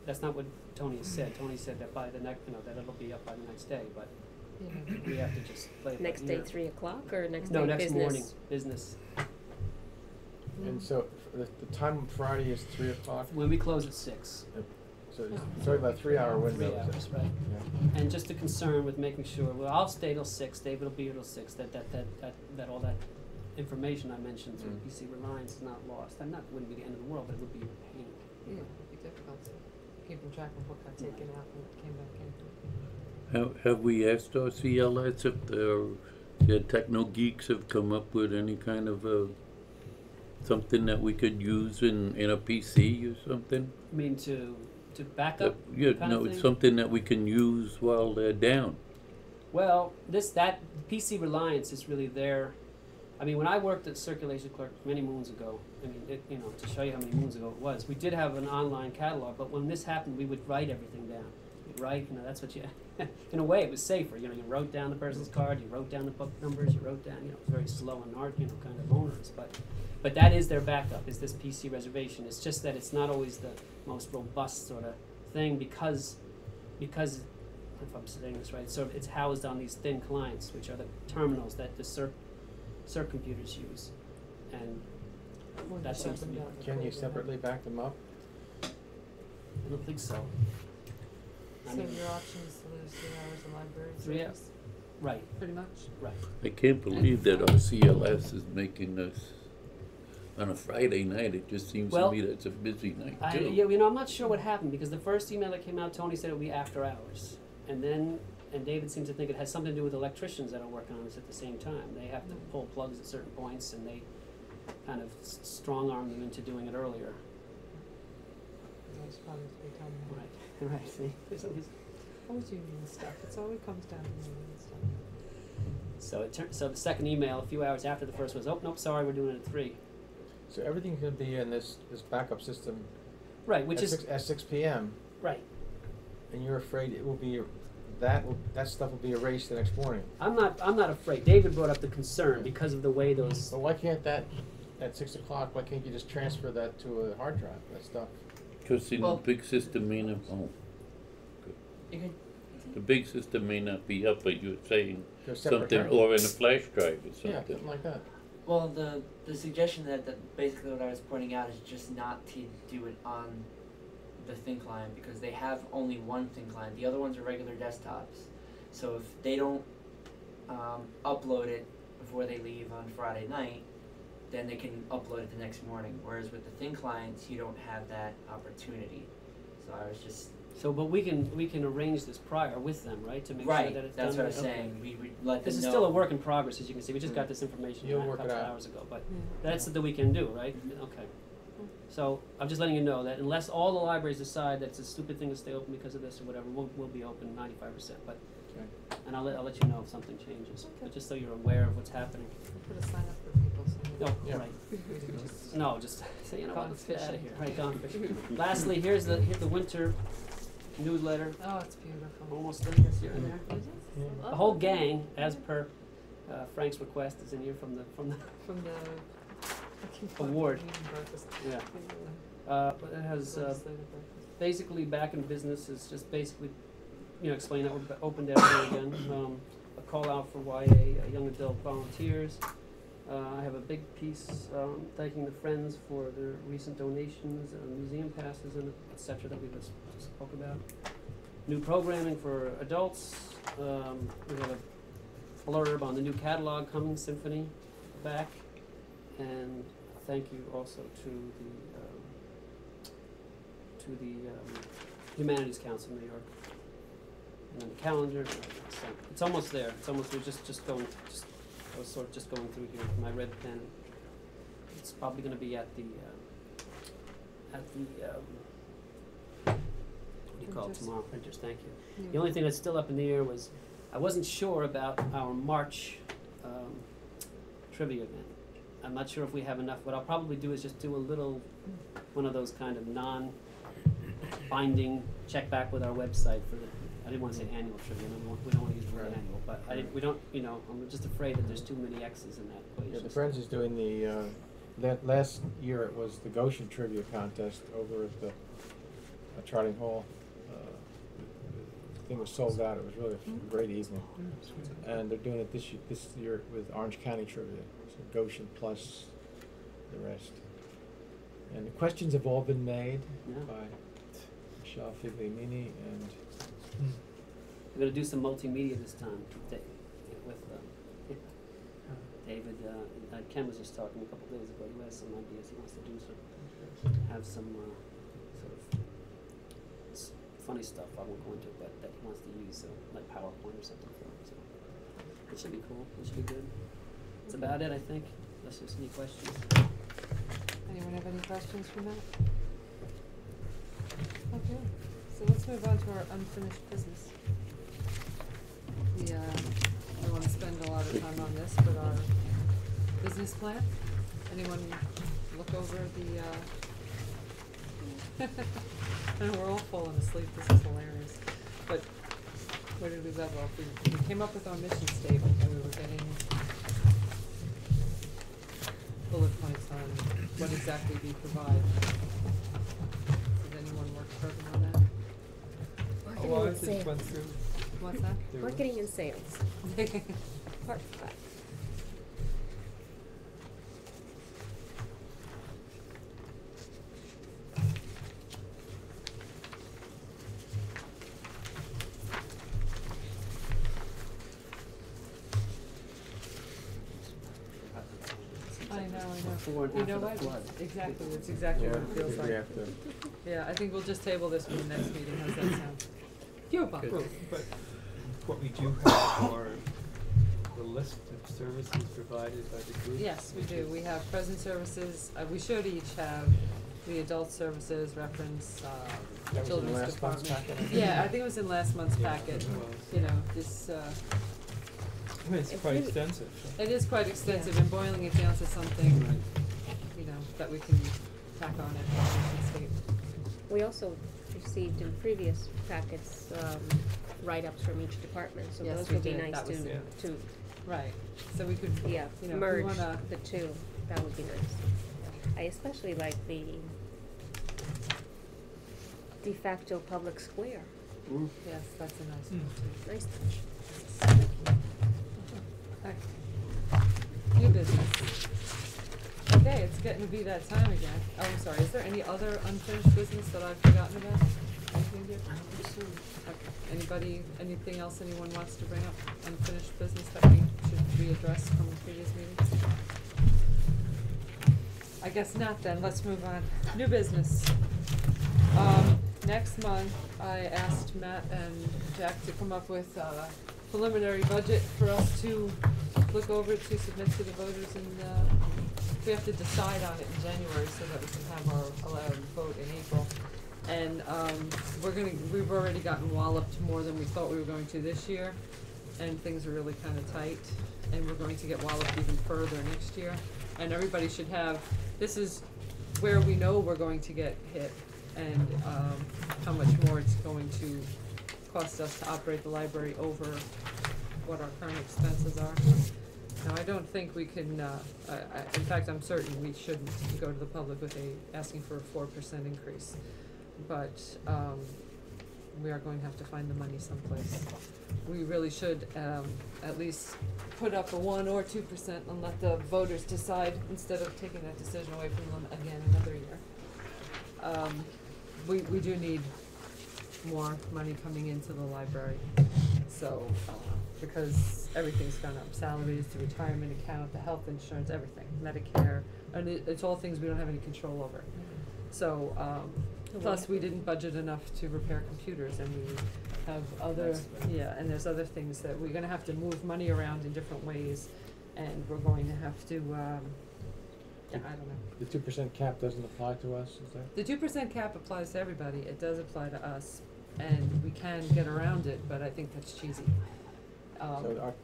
That's not what Tony has said. Tony said that by the next, that it'll be up by the next day, but we have to just play it by Next day, ear. 3 o'clock, or next No, day, next business? morning, business. And so the time on Friday is 3 o'clock, When we close at 6. so it's only about a 3-hour window. 3 is it? hours, right. Yeah. And just a concern with making sure, well, I'll stay till 6, David will be here till 6, that all that information I mentioned through Mm. PC Reliance is not lost. And that wouldn't be the end of the world, but it would be a pain. Yeah, it'd be difficult to keeping track of what got taken out and what came back in. Have we asked our CLS if their techno geeks have come up with any kind of something that we could use in a PC or something? I mean, to back up Yeah, kind no, of it's thing? something that we can use while they're down. Well, that PC Reliance is really there. I mean, when I worked at Circulation Clerk many moons ago, I mean, to show you how many moons ago it was, we did have an online catalog, but when this happened, we would write everything down. We'd write, that's what you, in a way, it was safer. You wrote down the person's card, you wrote down the book numbers, you wrote down, it was very slow and kind of onerous, but that is their backup, is this PC reservation. It's just that it's not always the most robust sort of thing because if I'm saying this right, it's housed on these thin clients, which are the terminals that the Circ computers use, and When that you seems shut to them be. down, Can you close them down. separately back them up? I don't think so. I So mean, your option is to lose 3 hours of library 3 service, right, pretty much? right. I can't believe that our CLS is making this on a Friday night. It just seems Well, to me that it's a busy night I, too. yeah, I'm not sure what happened because the first email that came out, Tony said it would be after hours, and David seems to think it has something to do with electricians that are working on this at the same time. They have to pull plugs at certain points, and they kind of strong arm them into doing it earlier. That's probably what they tell me. Right, right. See, there's always. Always union stuff, it's always comes down to union stuff. So the second email, a few hours after the first, was, oh nope, sorry, we're doing it at 3. So everything's gonna be in this backup system Right, which is at 6 p.m. right. and you're afraid it will be, that stuff will be erased the next morning. I'm not afraid. David brought up the concern because of the way those. So why can't that, at 6 o'clock, why can't you just transfer that to a hard drive, that stuff? Because in Well- the big system may not, You can, the big system may not be up, but you're saying They're separate something, hard or in a drives. flash drive or Yeah, something. something like that. well, the suggestion that basically what I was pointing out is just not to do it on the thin client because they have only one thin client. The other ones are regular desktops. So if they don't upload it before they leave on Friday night, then they can upload it the next morning. Whereas with the thin clients, you don't have that opportunity. So I was just So, but we can arrange this prior with them, right, to make sure right. that it's That's done. what I was right? Okay. saying. We let This them is know. still a work in progress, as you can see. We just got Mm. this information You'll a work it couple out. hours ago, but Yeah. that's something we can do, right? Okay. So I'm just letting you know that unless all the libraries decide that it's a stupid thing to stay open because of this or whatever, we'll be open 95%. But Okay. and I'll let you know if something changes. But just so you're aware of what's happening. We'll put a sign up for people so No, Yeah. right. Just No, just say, you know what, Gone let's get out of fishing. here. Right, gone fishing. Lastly, here's the winter newsletter. Oh, it's beautiful. Almost there, yes, you're in there. Is it? Yeah. The whole gang, as per Frank's request, is in here from the From the Award. breakfast. yeah. But it has Legislative breakfast. basically back in business is just basically, explain that we're open to everything again. A call out for YA young adult volunteers. I have a big piece thanking the Friends for their recent donations, museum passes, and et cetera that we just spoke about. New programming for adults. We have a blurb on the new catalog coming, Symphony, back, and thank you also to the Humanities Council in New York. And then the calendar. So it's almost there. It's almost we're just going. I was sort of just going through here with my red pen. It's probably going to be at the what do you call it Printers. tomorrow? Printers. Thank you. Yeah. The only thing that's still up in the air was I wasn't sure about our March trivia event. I'm not sure if we have enough. What I'll probably do is just do a little one of those kind of non-binding check back with our website for the. I didn't want to say annual trivia. We don't want to use the word Right. annual, but we don't. I'm just afraid that there's too many X's in that equation. Yeah, the Friends is doing the, last year it was the Goshen Trivia Contest over at the Charting Hall. The thing was sold out. It was really a great evening. And they're doing it this year with Orange County Trivia. So Goshen plus the rest. And the questions have all been made Yeah. by Michelle Figliamini and We're going to do some multimedia this time with David, Ken was just talking a couple days ago, he has some ideas he wants to do, so have some, sort of funny stuff, I won't go into it, but that he wants to use, like PowerPoint or something for him, so it should be cool, it should be good. That's about it, I think, unless there's any questions. Anyone have any questions from that? Okay, so let's move on to our unfinished business. We, don't wanna spend a lot of time on this, but our business plan, anyone look over the, and we're all falling asleep, this is hilarious, but where did we level off? We came up with our mission statement and we were getting bullet points on what exactly we provide. Did anyone work further on that? Marketing Oh, I and just sales. went through. What's that? There Marketing and sales. Part 5. I know. Before and You after know the what? flood. Exactly, that's exactly what it feels we like. have to, Yeah, I think we'll just table this for the next meeting, how's that sound? Cuba. Well, but what we do have are the list of services provided by the group. Yes, we do, we have present services, we should each have the adult services reference, that was in children's last month's department. packet. Yeah, I think it was in last month's Yeah, packet, it was. you know, this, I mean, it's If quite we- extensive. So. it is quite extensive, and boiling it down to something, you know, that we can tack on at the mission statement. We also received in previous packets, write-ups from each department, so Yes, those we would be did. nice That was- to, Right, so we could, yeah, you know, we merge wanna, the two, that would be nice. I especially like the de facto public square, yes, that's a nice Mm. one too. nice touch. Okay. New business. Okay, it's getting to be that time again. Oh, I'm sorry, is there any other unfinished business that I've forgotten about? Anything here? I don't think so. Okay, anybody, anything else anyone wants to bring up, unfinished business that we should readdress from previous meetings? I guess not then, let's move on. New business. Next month, I asked Matt and Jack to come up with a preliminary budget for us to look over to submit to the voters and, we have to decide on it in January so that we can have our allowed vote in April. And, we've already gotten walloped more than we thought we were going to this year, and things are really kinda tight, and we're going to get walloped even further next year. And everybody should have, this is where we know we're going to get hit, and, how much more it's going to cost us to operate the library over what our current expenses are. Now, I don't think we can, in fact, I'm certain we shouldn't go to the public with asking for a 4% increase. But, we are going to have to find the money someplace. We really should, at least put up a 1 or 2% and let the voters decide instead of taking that decision away from them again another year. We do need more money coming into the library, so, because everything's gone up, salaries, the retirement account, the health insurance, everything, Medicare, and it's all things we don't have any control over. So, plus we didn't budget enough to repair computers, and we have other, and there's other things that we're gonna have to move money around in different ways, and we're going to have to, I don't know. The 2% cap doesn't apply to us, is that? The 2% cap applies to everybody, it does apply to us, and we can get around it, but I think that's cheesy. So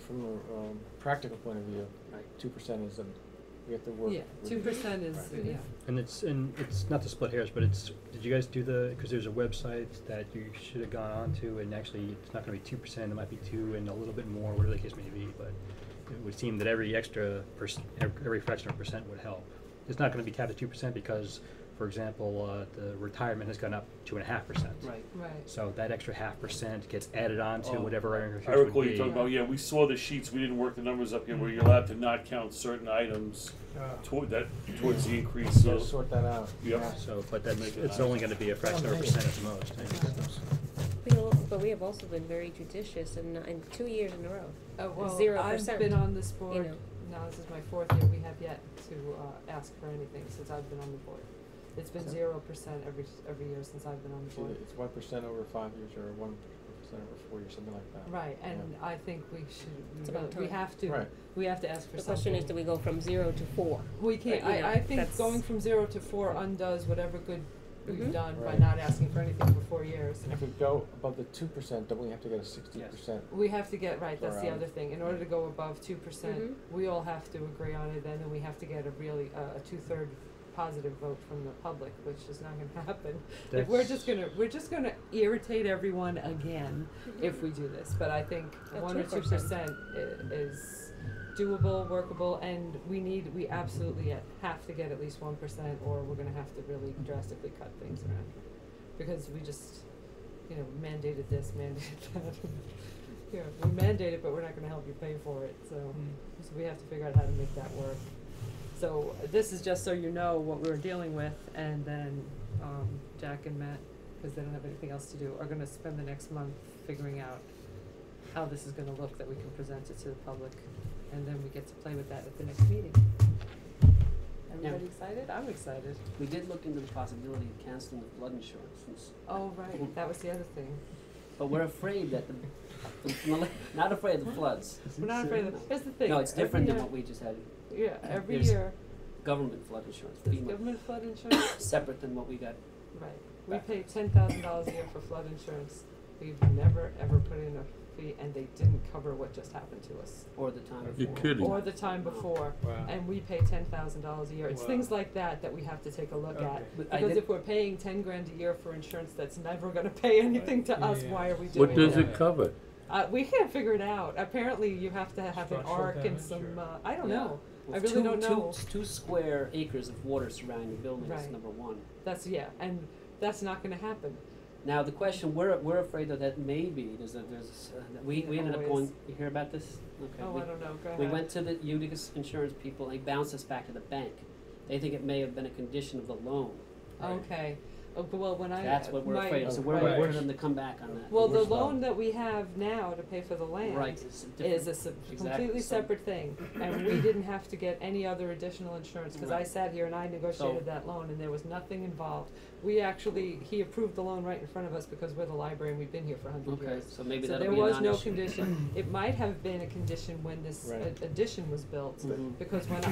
from a practical point of view, 2% is we have to work. Yeah, 2% is, Right. yeah. And it's not to split hairs, but did you guys do because there's a website that you should have gone on to, and actually it's not gonna be 2%, it might be 2 and a little bit more, whatever the case may be, but it would seem that every extra every fraction of a percent would help. It's not gonna be capped at 2% because, for example, the retirement has gone up 2.5%. Right. Right. So that extra 0.5% gets added on to whatever our increase I would recall be. you talking about, yeah, we saw the sheets, we didn't work the numbers up yet, where you're allowed to not count certain items towards the increase, so. Gotta sort that out. Yep. Yeah. So, but that's, Make it it's higher. only gonna be a fraction of a percent at the most. We can but we have also been very judicious and 2 years in a row. Well, 0%, I've been on this board, you know. now this is my 4th year, we have yet to, ask for anything since I've been on the board. It's been So- 0% every year since I've been on the It's either, board. it's 1% over 5 years or 1% over 4 years, something like that. Right, and I think we should, It's about we time. have to, Right. we have to ask for The something. question is, do we go from 0 to 4? We can't, But, you know, I think that's- going from 0 to 4 undoes whatever good we've Mhm. done by Right. not asking for anything for 4 years. And if we go above the 2%, don't we have to get a 60%? We have to get, right, that's the For, other thing, in order to go above 2%, Mhm. we all have to agree on it, and then we have to get a really, a 2/3 positive vote from the public, which is not gonna happen. If we're just gonna irritate everyone again if we do this, but I think At 1 or 2% is doable, workable, and we absolutely have to get at least 1%, or we're gonna have to really drastically cut things around. Because we just, mandated this, mandated that. We mandate it, but we're not gonna help you pay for it, so we have to figure out how to make that work. So this is just so you know what we're dealing with, and then Jack and Matt, because they don't have anything else to do, are gonna spend the next month figuring out how this is gonna look, that we can present it to the public, and then we get to play with that at the next meeting. Everybody excited? I'm excited. We did look into the possibility of canceling the flood insurance, Oh, right, that was the other thing. but we're afraid that not afraid of the floods. We're not afraid of, here's the thing. No, it's different than every what we just had. year- Yeah, every There's year, Government flood insurance, there's FEMA, government flood insurance, separate than what we got. right, we pay $10,000 a year for flood insurance, we've never ever put in a fee, and they didn't cover what just happened to us, Or the time before. You're kidding. or the time before, Wow. and we pay $10,000 a year, it's Wow. things like that that we have to take a look at. But I Because did- if we're paying 10 grand a year for insurance that's never gonna pay anything to Yeah, us, yeah. why are we doing What does that? it cover? We can't figure it out, apparently you have to have an Structural arc and damage some, or- I don't Yeah. know, I With really don't know. Two square acres of water surrounding your building is Right. number one. That's, and that's not gonna happen. Now, the question, we're afraid of that maybe, we ended up Always. going, you hear about this? Okay. Oh, I don't know, go ahead. We went to the Utica insurance people, and they bounced us back to the bank. They think it may have been a condition of the loan. Okay, well, when I. That's what we're my- afraid of, so we're Right. waiting for them to come back on that. Well, the We're slow. loan that we have now to pay for the land. Right, it's a Is different- a exactly, completely so- separate thing, and we didn't have to get any other additional insurance, cause I Right. sat here and I negotiated So- that loan, and there was nothing involved. He approved the loan right in front of us because we're the library and we've been here for 100 Okay, years. so maybe So that'll there be a was no non-issue. condition, it might have been a condition when this Right. addition was built, Mhm. because when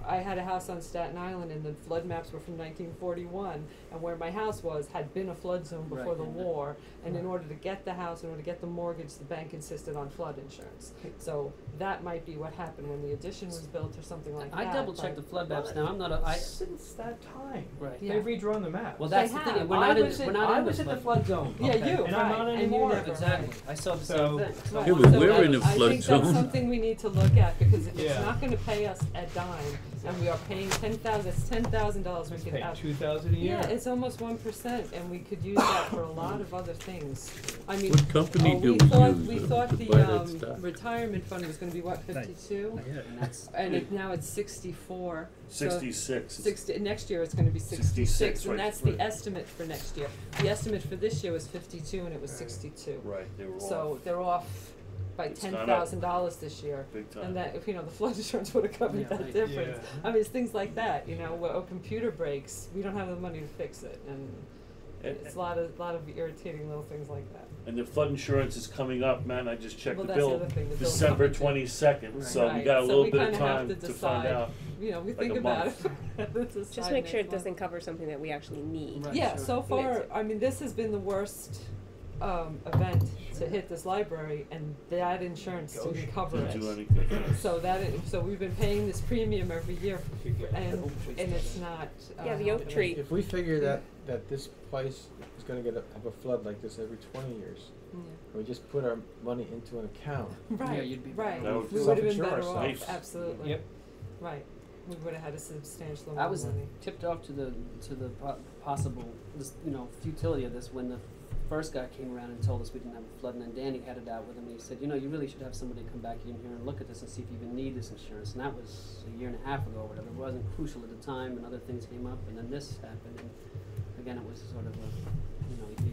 I had a house on Staten Island and the flood maps were from 1941, and where my house was had been a flood zone before Right, the and war, and in order to get the house, in order to get the mortgage, the bank insisted on flood insurance. So that might be what happened when the addition was built or something like that. I double checked the but- flood maps now, I'm not a, Since that time, right. Yeah. they've redrawn the map. Well, that's They the thing, have. we're I not in, was we're not in the the flood. flood zone. Yeah, Okay. you, And I'm right, not and you anymore. never- Exactly, I saw the So- same thing. Right. Yeah, but So we're in a I flood think zone. that's something we need to look at, because if it's Yeah. not gonna pay us a dime, and we are paying it's $10,000, we It's could paying have. $2,000 a year. Yeah, it's almost 1%, and we could use that for a lot of other things. I mean, What company do we we thought, use we to thought buy the, that stuff? retirement fund was gonna be what, 52? Not yet. And that's, And now it's 64. So 66. 60, next year it's gonna be 66, 66, and right, that's right. the estimate for next year. The estimate for this year was 52, and it was 62. Right, they were So off they're off by It's gone up. $10,000 this year. big time. And that, if, the flood insurance would have covered Yeah, that right. difference. Yeah. I mean, it's things like that, where a computer breaks, we don't have the money to fix it, and it's a lot of irritating little things like that. And the flood insurance is coming up, man, I just checked Well, the that's the bill, other thing, the bill's December coming too. 22nd, so we Right. got a So little we bit of kinda have time to to find decide. out. We Like think a about month. it. Just make sure it doesn't cover something that we actually need. Right. Yeah, Sure. so Makes far, it- I mean, this has been the worst, event to hit this library, and that insurance didn't cover Didn't do it. anything. So we've been paying this premium every year, and it's not, Yeah, the oak helping us. tree. If we figure that this place is gonna have a flood like this every 20 years, Yeah. and we just put our money into an account, Right, you'd be right, That would we would have been self-insure better off, ourselves. absolutely. Yep. Right, we would have had a substantial I amount was of money. tipped off to the possible, futility of this when the first guy came around and told us we didn't have a flood, and then Danny had it out with him, and he said, you really should have somebody come back in here and look at this and see if you even need this insurance, and that was a year and a half ago or whatever. It wasn't crucial at the time, and other things came up, and then this happened, and again, it was sort of a,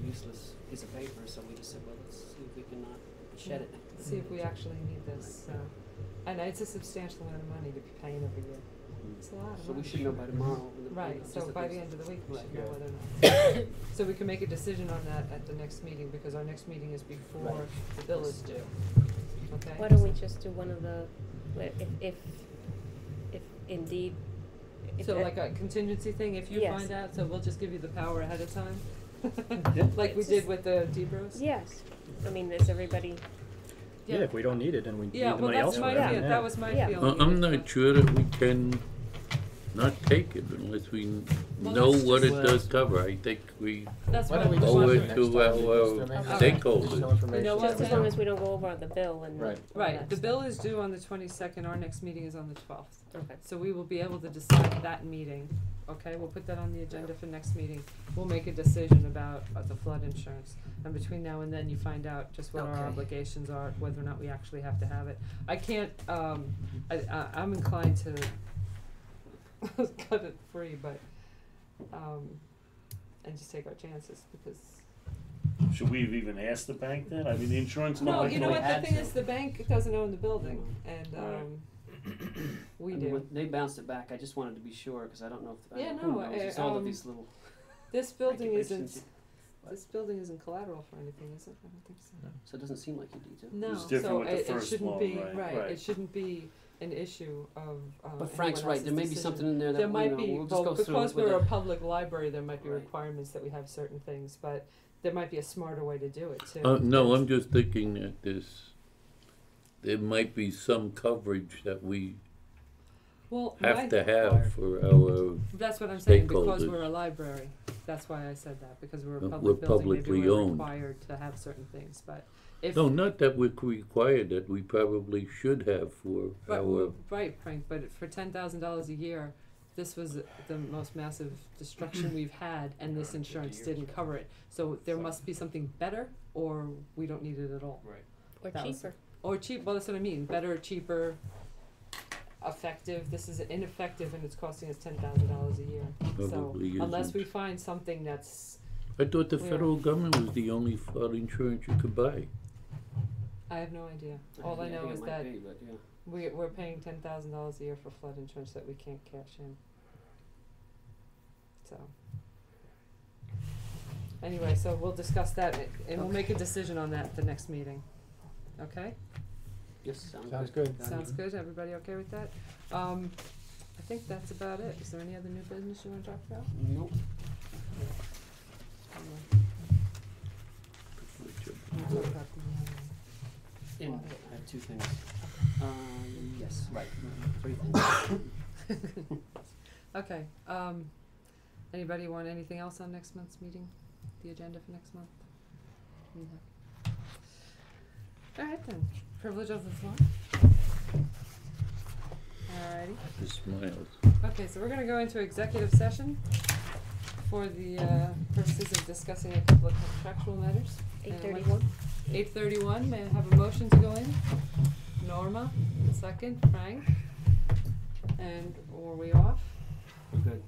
useless piece of paper, so we just said, well, let's see if we can shed it. See if we actually need this, and it's a substantial amount of money to be paying every year. It's a lot of money. So we should know by tomorrow. Right, so just at by the least- end of the week, we should Right. know whether or not. So we can make a decision on that at the next meeting, because our next meeting is before Right. the bill is due. Okay? Why don't we just do one of the, if indeed, if So that- like a contingency thing, if you Yes. find out, so we'll just give you the power ahead of time? Yeah. Like we It's did just- with the Debros? Yes, I mean, is everybody, Yeah, if we don't need it, then we need Yeah, the well, money that's elsewhere. my, Yeah. that was my Yeah. feeling. I'm is not that- sure that we can not take it unless we Well, know let's what it just- does cover. I think we That's Why what don't we we just owe do it it next to time, our because there may be stakeholders. no information. You know what, just as Sam? long as we don't go over on the bill and. Right. all Right, that the stuff. bill is due on the 22nd, our next meeting is on the 12th. Okay. So we will be able to decide that meeting, okay? We'll put that on the agenda for next meeting. We'll make a decision about the flood insurance. And between now and then, you find out just what our Okay. obligations are, whether or not we actually have to have it. I can't, I'm inclined to cut it free, but, and just take our chances, because. Should we have even asked the bank then? I mean, the insurance No, company. you know we what, the had thing to. is, the bank doesn't own the building, and, Right. we I mean, do. when they bounced it back, I just wanted to be sure, cause I don't know if, Yeah, who no, knows, it's all of these little This building regulations. isn't, this building isn't collateral for anything, is it? I don't think so. So it doesn't seem like you need to. No, was different so with the it first shouldn't loan, be, right, right, right. it shouldn't be an issue of, But Frank's anyone right, there else's may be decision. something in there that, There you might know, be, we'll just well, go through because it with we're a. a public library, there might be Right. requirements that we have certain things, but there might be a smarter way to do it too. No, That's- I'm just thinking that there might be some coverage that we Well, have to have for our, that's what I'm saying, because stakeholders. we're a library, that's why I said that, because we're a We're public building, maybe publicly we're owned. required to have certain things, but if. no, not that we're required, that we probably should have for But, our, right, Frank, but for $10,000 a year, this was the most massive destruction we've had, and this insurance didn't cover it. So there must be something better, or we don't need it at all. Right. Or That was- cheaper. Or cheap, well, that's what I mean, better, cheaper, effective. This is ineffective, and it's costing us $10,000 a year. So Probably unless isn't. we find something that's, I thought the we are- federal government was the only flood insurance you could buy. I have no idea. All I know think is it that might be, but yeah. we're paying $10,000 a year for flood insurance that we can't cash in. So. Anyway, so we'll discuss that and we'll make a decision on that at the next meeting. Okay? Yes, sounds Sounds good. good. Sounds good? Everybody okay with that? I think that's about it. Is there any other new business you wanna talk about? Nope. We'll talk about the, I have two things. Yes, right, 3 things. Okay, anybody want anything else on next month's meeting? The agenda for next month? No. Alright then, privilege of the floor. Alrighty. The smiles. Okay, so we're gonna go into executive session for the purposes of discussing a couple of contractual matters. 8:31. 8:31, may I have a motion to go in? Norma, second, Frank. And were we off? We're good.